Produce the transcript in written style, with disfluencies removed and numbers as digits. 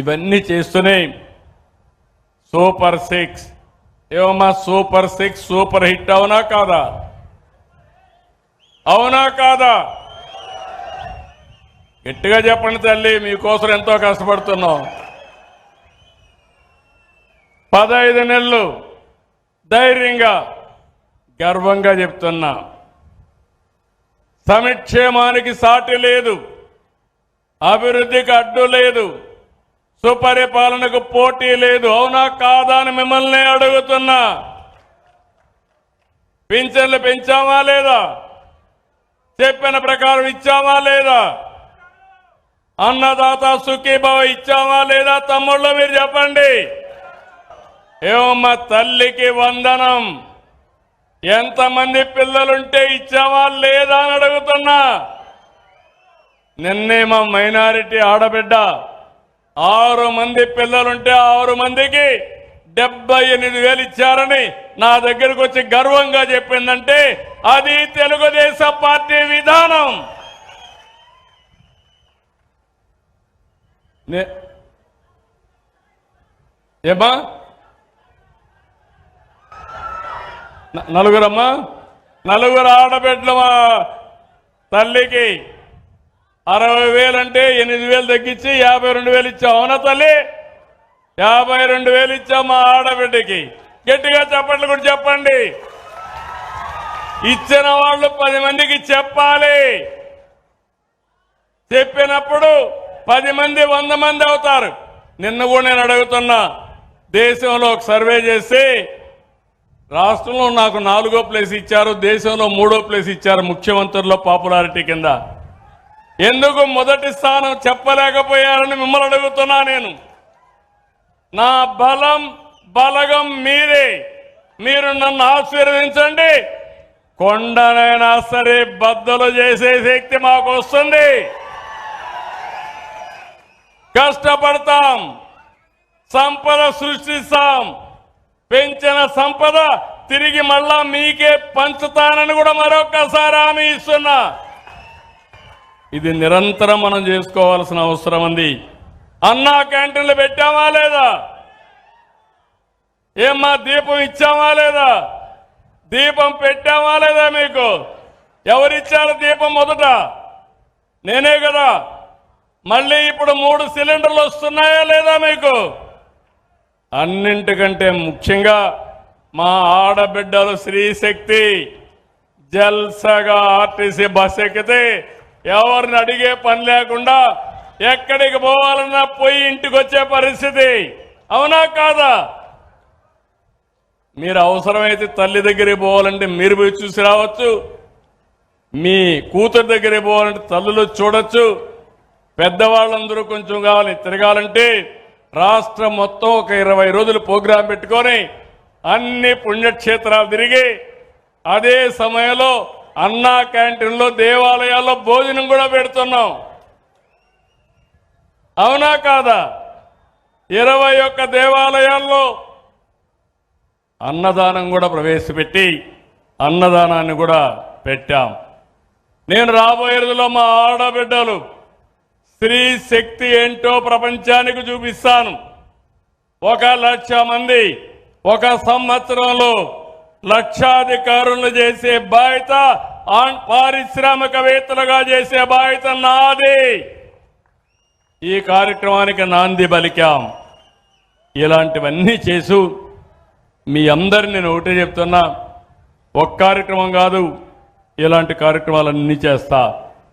ఇవన్నీ చేస్తూనే సూపర్ 6 ఏమమ్మా సూపర్ 6 సూపర్ హిట్ అవునా కాదా? అవునా కాదా? గట్టిగా చెప్పండి తల్లి, మీకోసం ఎంతో కష్టపడుతున్నాం. 15 నెలలు ధైర్యంగా గర్వంగా చెప్తున్నా, సంక్షేమానికి సాటి లేదు, అభివృద్ధికి అడ్డు లేదు, సుపరిపాలనకు పోటీ లేదు. అవునా కాదా అని మిమ్మల్ని అడుగుతున్నా. పింఛన్లు పెంచామా లేదా? చెప్పిన ప్రకారం ఇచ్చామా లేదా? అన్నదాత సుఖీభవ ఇచ్చామా లేదా? తమ్ముళ్ళు మీరు చెప్పండి. ఏమమ్మా తల్లికి వందనం ఎంతమంది పిల్లలుంటే ఇచ్చామా లేదా అని అడుగుతున్నా. నిన్నే మా మైనారిటీ ఆడబిడ్డ 6 మంది పిల్లలుంటే 6 మందికి 78,000 ఇచ్చారని నా దగ్గరకు వచ్చి గర్వంగా చెప్పిందంటే అది తెలుగుదేశం పార్టీ విధానం. ఏమా నలుగురమ్మా, 4 ఆడబిడ్డల మా తల్లికి 60,000 అంటే 8,000 తగ్గించి 52,000 ఇచ్చాం. అవునా తల్లి? 52,000 ఇచ్చాం మా ఆడబిడ్డకి. గట్టిగా చప్పట్లు కూడా చెప్పండి. ఇచ్చిన వాళ్ళు 10 మందికి చెప్పాలి. చెప్పినప్పుడు 10 మంది 100 మంది అవుతారు. నిన్న కూడా నేను అడుగుతున్నా, దేశంలో ఒక సర్వే చేసి రాష్ట్రంలో నాకు 4వ ప్లేస్ ఇచ్చారు, దేశంలో 3వ ప్లేస్ ఇచ్చారు ముఖ్యమంత్రుల్లో పాపులారిటీ కింద. ఎందుకు మొదటి స్థానం చెప్పలేకపోయారని మిమ్మల్ని అడుగుతున్నా. నేను నా బలగం మీరే. మీరు నన్ను ఆశీర్వదించండి, కొండనైనా సరే బద్దలు చేసే శక్తి మాకు వస్తుంది. కష్టపడతాం, సంపద సృష్టిస్తాం, పెంచిన సంపద తిరిగి మళ్ళా మీకే పంచుతానని కూడా మరొకసారి హామీ ఇస్తున్నా. ఇది నిరంతరం మనం చేసుకోవాల్సిన అవసరం ఉంది. అన్నా క్యాంటీన్లు పెట్టామా లేదా? ఏమ్మా దీపం ఇచ్చామా లేదా? దీపం పెట్టామా లేదా? మీకు ఎవరిచ్చారు దీపం? మొదట నేనే కదా. మళ్ళీ ఇప్పుడు 3 సిలిండర్లు వస్తున్నాయా లేదా మీకు? అన్నింటికంటే ముఖ్యంగా మా ఆడబిడ్డలు స్త్రీశక్తి జల్సగా ఆర్టీసీ బస్ ఎక్కితే ఎవరిని అడిగే పని లేకుండా ఎక్కడికి పోవాలన్నా పోయి ఇంటికి వచ్చే పరిస్థితి. అవునా కాదా? మీరు అవసరమైతే తల్లి దగ్గరికి పోవాలంటే మీరు పోయి చూసి రావచ్చు, మీ కూతురు దగ్గరికి పోవాలంటే తల్లులు చూడొచ్చు. పెద్దవాళ్ళందరూ కొంచెం కావాలి తిరగాలంటే రాష్ట్రం మొత్తం ఒక 20 రోజులు ప్రోగ్రాం పెట్టుకొని అన్ని పుణ్యక్షేత్రాలు తిరిగి అదే సమయంలో అన్నా క్యాంటీన్లో దేవాలయాల్లో భోజనం కూడా పెడుతున్నాం. అవునా కాదా? 21 దేవాలయాల్లో అన్నదానం కూడా ప్రవేశపెట్టి అన్నదానాన్ని కూడా పెట్టాం. నేను రాబోయే రోజుల్లో మా ఆడబిడ్డలు స్త్రీ శక్తి ఏంటో ప్రపంచానికి చూపిస్తాను. 1,00,000 మంది ఒక సంవత్సరంలో లక్షాధికారులను చేసే బాధ్యత, పారిశ్రామికవేత్తలుగా చేసే బాధ్యత నాది. ఈ కార్యక్రమానికి నాంది పలికాం. ఇలాంటివన్నీ చేసు మీ అందరిని నేను ఒకటే చెప్తున్నా, ఒక్క కార్యక్రమం కాదు, ఇలాంటి కార్యక్రమాలన్నీ చేస్తా.